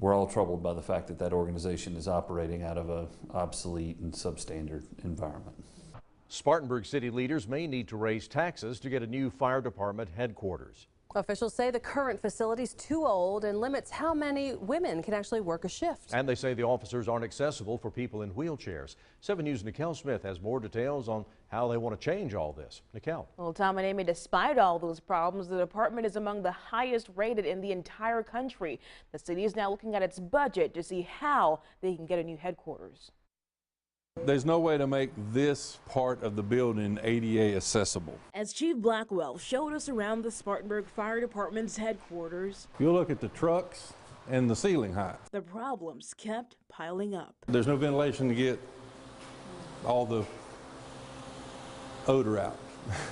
we're all troubled by the fact that that organization is operating out of an obsolete and substandard environment. Spartanburg city leaders may need to raise taxes to get a new fire department headquarters. Officials say the current facility is too old and limits how many women can actually work a shift. And they say the officers aren't accessible for people in wheelchairs. 7 News' Nikel Smith has more details on how they want to change all this. Nikel. Well, Tom and Amy, despite all those problems, the department is among the highest rated in the entire country. The city is now looking at its budget to see how they can get a new headquarters. There's no way to make this part of the building ADA accessible. As Chief Blackwell showed us around the Spartanburg Fire Department's headquarters, If you look at the trucks and the ceiling height, the problems kept piling up. there's no ventilation to get all the odor out.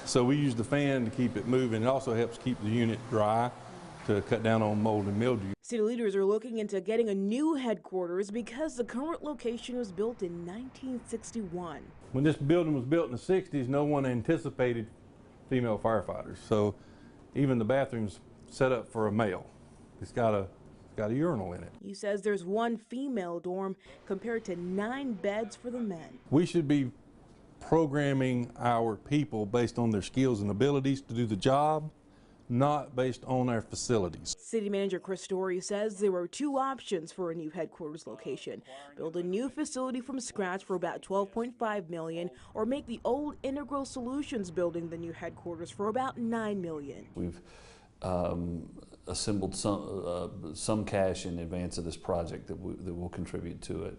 So we use the fan to keep it moving. It also helps keep the unit dry to cut down on mold and mildew. City leaders are looking into getting a new headquarters because the current location was built in 1961. When this building was built in the 60s, no one anticipated female firefighters. So even the bathroom's set up for a male. It's got a urinal in it. He says there's one female dorm compared to 9 beds for the men. We should be programming our people based on their skills and abilities to do the job, not based on our facilities. City Manager Chris Story says there were 2 options for a new headquarters location: build a new facility from scratch for about $12.5 million, or make the old Integral Solutions building the new headquarters for about $9 million. We've assembled some cash in advance of this project that will contribute to it.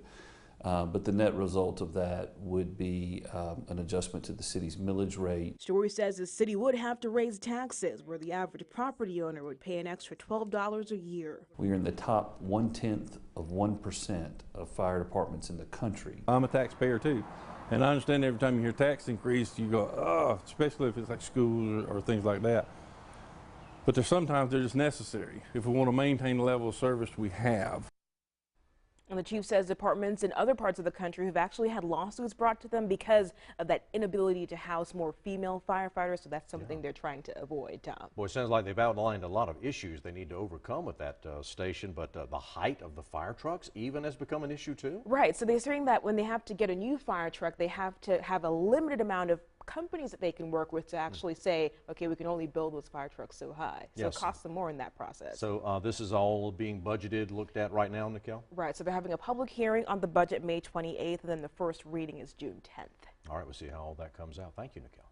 But the net result of that would be an adjustment to the city's millage rate. Story says the city would have to raise taxes, where the average property owner would pay an extra $12 a year. We are in the top 0.1% of fire departments in the country. I'm a taxpayer too, and I understand every time you hear tax increase, you go, oh, especially if it's like schools or things like that. But there's sometimes they're just necessary if we want to maintain the level of service we have. And the chief says departments in other parts of the country have actually had lawsuits brought to them because of that inability to house more female firefighters. So that's something they're trying to avoid, Tom. Boy, it sounds like they've outlined a lot of issues they need to overcome with that station, but the height of the fire trucks even has become an issue too? Right. So they're saying that when they have to get a new fire truck, they have to have a limited amount of companies that they can work with to actually say, okay, we can only build those fire trucks so high. So Yes. it costs them more in that process. So this is all being budgeted, looked at right now, Nikel? Right. So they're having a public hearing on the budget May 28th, and then the first reading is June 10th. All right, we'll see how all that comes out. Thank you, Nikel.